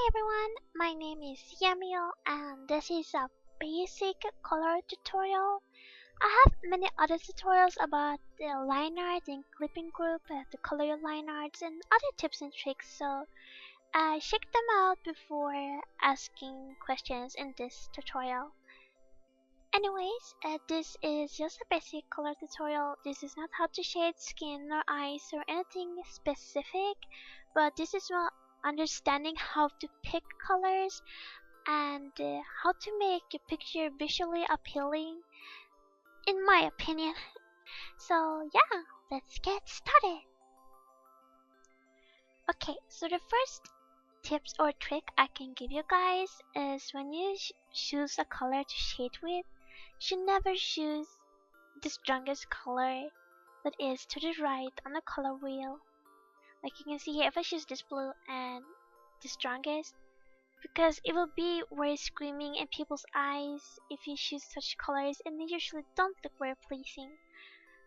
Hi everyone, my name is Yamio and this is a basic color tutorial. I have many other tutorials about the line art and clipping group, the color your line arts and other tips and tricks, so check them out before asking questions in this tutorial. Anyways, this is just a basic color tutorial. This is not how to shade skin or eyes or anything specific, but this is more understanding how to pick colors and how to make a picture visually appealing, in my opinion. So yeah, let's get started. Okay, so the first tips or trick I can give you guys is when you choose a color to shade with, you should never choose the strongest color that is to the right on the color wheel. Like you can see here, if I choose this blue and the strongest, because it will be very screaming in people's eyes if you choose such colors, and they usually don't look very pleasing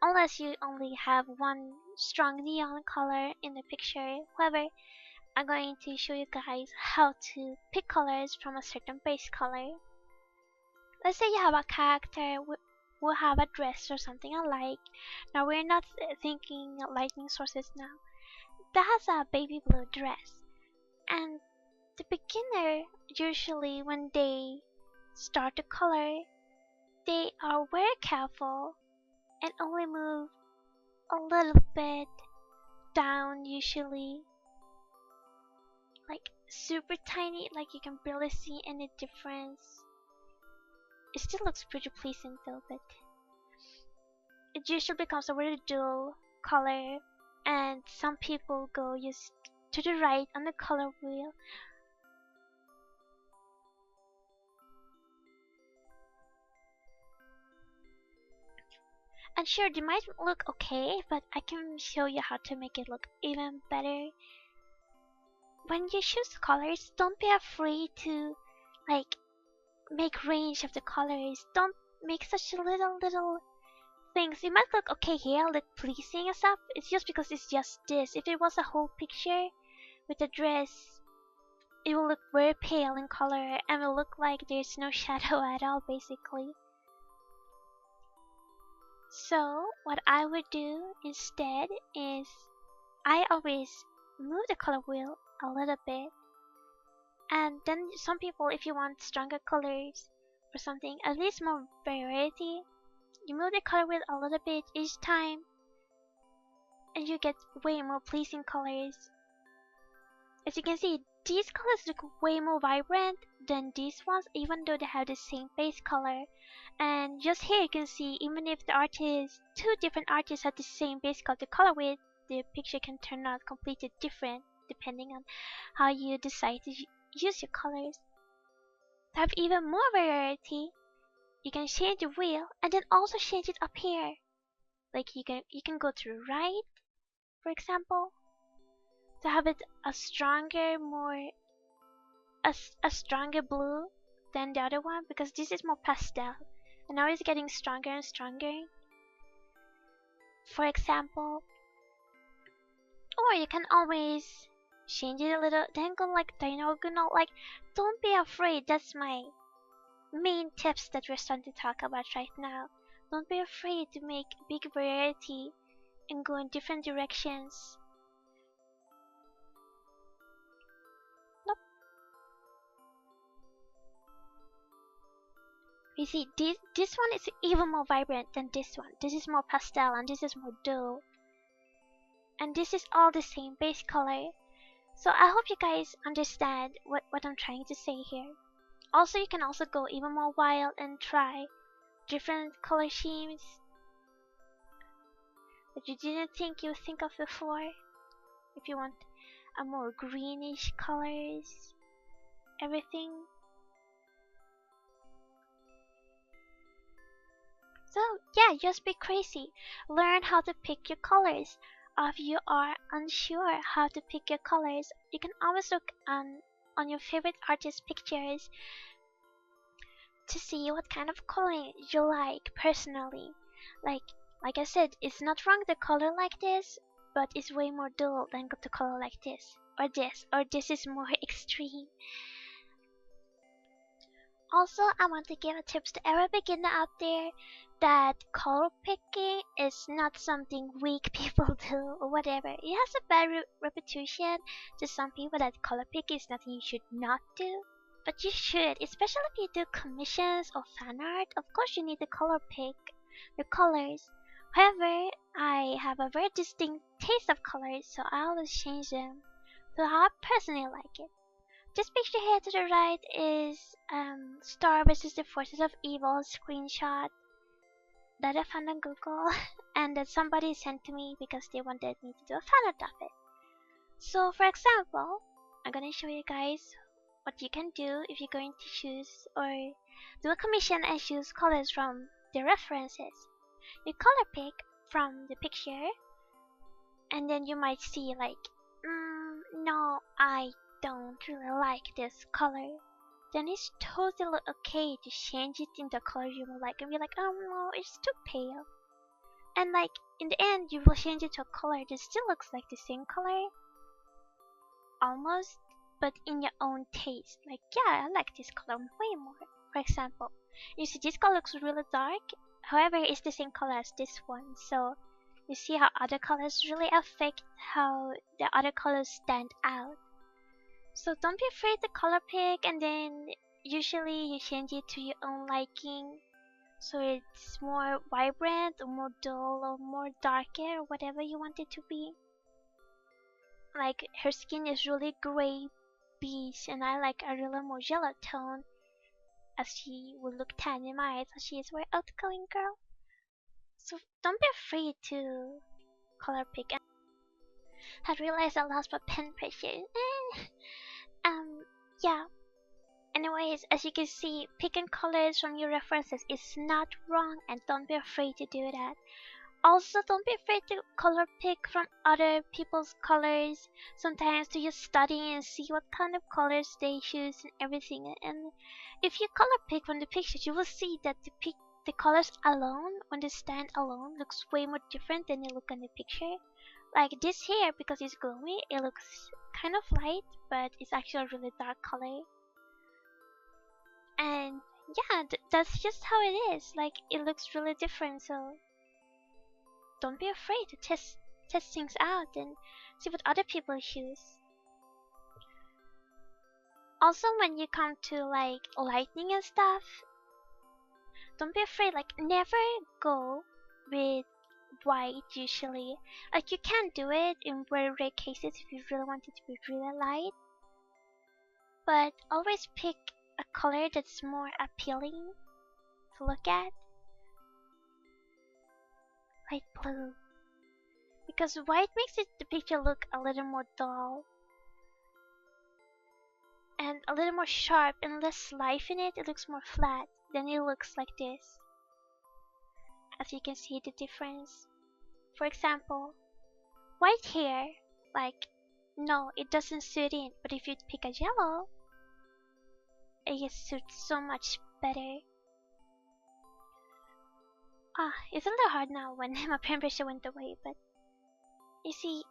unless you only have one strong neon color in the picture. However, I'm going to show you guys how to pick colors from a certain base color. Let's say you have a character who have a dress or something I like. Now we're not thinking lightning sources now. That has a baby blue dress, and the beginner usually when they start to color, they are very careful and only move a little bit down, usually like super tiny, like you can barely see any difference. It still looks pretty pleasing though, but it usually becomes a very dull color, and some people go just to the right on the color wheel. And sure, they might look okay, but I can show you how to make it look even better. When you choose colors, don't be afraid to like make range of the colors. Don't make such little things. It might look okay here, look pleasing and stuff. It's just because it's just this. If it was a whole picture with a dress, it will look very pale in color and will look like there's no shadow at all, basically. So what I would do instead is I always move the color wheel a little bit, and then some people, if you want stronger colors or something, at least more variety, you move the color wheel a little bit each time and you get way more pleasing colors. As you can see, these colors look way more vibrant than these ones, even though they have the same base color. And just here you can see, even if the artist, two different artists have the same base color to color with, the picture can turn out completely different depending on how you decide to use your colors. To have even more variety, you can change the wheel and then also change it up here. Like you can go to right, for example, to have it a stronger, more a stronger blue than the other one, because this is more pastel and now it's getting stronger and stronger, for example. Or you can always change it a little, then go like diagonal. Like, don't be afraid. That's my main tips that we're starting to talk about right now. Don't be afraid to make big variety and go in different directions. You see, this one is even more vibrant than this one. This is more pastel and this is more dull. And this is all the same base color. So I hope you guys understand what I'm trying to say here. Also, you can also go even more wild and try different color schemes that you didn't think you would think of before. If you want a more greenish colors, everything. So yeah, just be crazy. Learn how to pick your colors. If you are unsure how to pick your colors, you can always look on your favorite artist's pictures to see what kind of coloring you like personally. Like I said, it's not wrong to color like this, but it's way more dull than to color like this. or this is more extreme. Also, I want to give a tips to every beginner out there that color picking is not something weak people do or whatever. It has a bad reputation to some people that color picking is nothing you should not do. But you should, especially if you do commissions or fan art. Of course, you need to color pick the colors. However, I have a very distinct taste of colors, so I always change them to how I personally like it. This picture here to the right is Star versus the Forces of Evil screenshot that I found on Google and that somebody sent to me because they wanted me to do a fan art of it. So for example, I'm gonna show you guys what you can do if you're going to choose or do a commission and choose colors from the references. You color pick from the picture and then you might see like, no, I don't really like this color. Then it's totally okay to change it into a color you will like and be like, oh no, it's too pale. And like in the end you will change it to a color that still looks like the same color. Almost, but in your own taste. Like, yeah, I like this color way more. For example, you see this color looks really dark, however it's the same color as this one. So you see how other colors really affect how the other colors stand out. So don't be afraid to color pick and then usually you change it to your own liking. So it's more vibrant or more dull or more darker or whatever you want it to be. Like her skin is really gray beige and I like a really more yellow tone as she would look tan in my eyes as she is a very outgoing girl. So don't be afraid to color pick. And I realized I lost my pen pressure. Yeah. Anyways, as you can see, picking colors from your references is not wrong and don't be afraid to do that. Also, don't be afraid to color pick from other people's colors. Sometimes to just study and see what kind of colors they choose and everything. And if you color pick from the pictures, you will see that the colors alone, when they stand alone, looks way more different than they look on the picture. Like this here, because it's gloomy, it looks kind of light, but it's actually a really dark color. And yeah, that's just how it is. Like it looks really different, so don't be afraid to test things out and see what other people choose. Also, when you come to like lightning and stuff, don't be afraid. Like never go with white usually. Like you can do it in very rare cases if you really want it to be really light. But always pick a color that's more appealing to look at. Light blue. Because white makes the picture look a little more dull. And a little more sharp and less life in it. It looks more flat. Then it looks like this. As you can see the difference. For example, white hair, like, no, it doesn't suit in. But if you pick a yellow, it suits so much better. It's a little hard now when my pen pressure went away, but you see,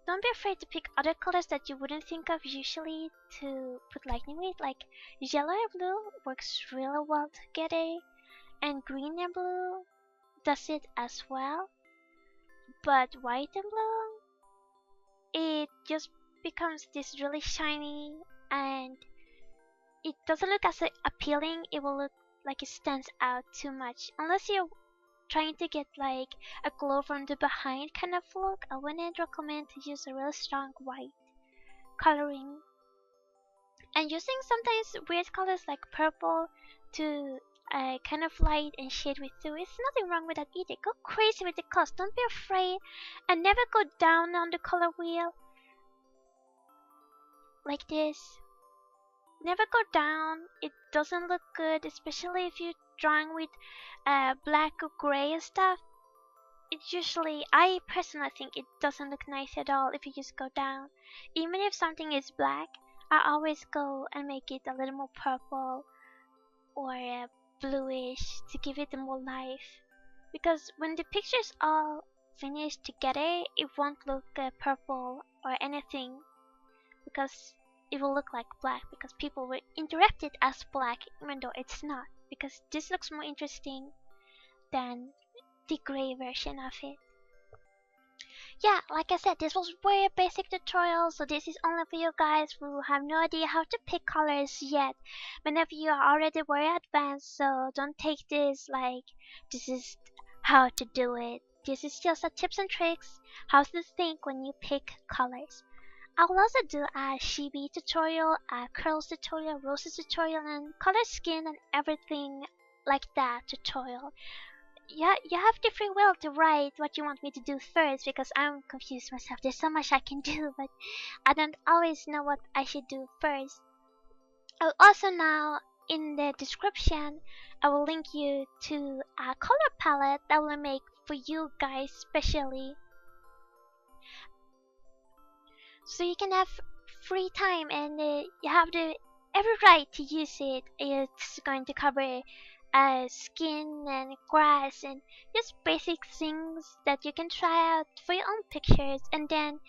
don't be afraid to pick other colors that you wouldn't think of usually to put lightning with. Like yellow and blue works really well together, and green and blue does it as well. But white and blue, it just becomes this really shiny and it doesn't look as appealing. It will look like it stands out too much. Unless you're trying to get like a glow from the behind kind of look, I wouldn't recommend to use a really strong white coloring. And using sometimes weird colors like purple to kind of light and shade with too. There's nothing wrong with that either. Go crazy with the colors. Don't be afraid and never go down on the color wheel like this. Never go down. It doesn't look good, especially if you're drawing with black or gray and stuff. It usually, I personally think it doesn't look nice at all if you just go down. Even if something is black, I always go and make it a little more purple or bluish to give it more life. Because when the pictures all finished together, it won't look purple or anything because it will look like black, because people will interpret it as black even though it's not, because this looks more interesting than the gray version of it. Yeah, like I said, this was very basic tutorial, so this is only for you guys who have no idea how to pick colors yet. Many of you are already very advanced, so don't take this like this is how to do it. This is just a tips and tricks, how to think when you pick colors. I will also do a chibi tutorial, a curls tutorial, roses tutorial, and color skin and everything like that tutorial. Yeah, you have the free will to write what you want me to do first, because I'm confused myself. There's so much I can do, but I don't always know what I should do first. I'll also now in the description I will link you to a color palette that will make for you guys specially, so you can have free time and you have the every right to use it. It's going to cover skin and grass and just basic things that you can try out for your own pictures and then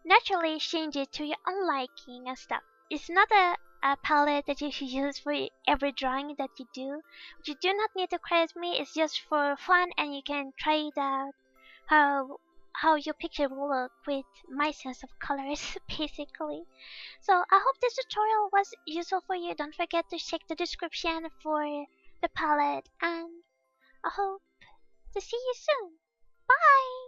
naturally change it to your own liking and stuff. It's not a palette that you should use for every drawing that you do. You do not need to credit me, it's just for fun and you can try it out how your picture will look with my sense of colors basically. So I hope this tutorial was useful for you. Don't forget to check the description for the palette and I hope to see you soon. Bye!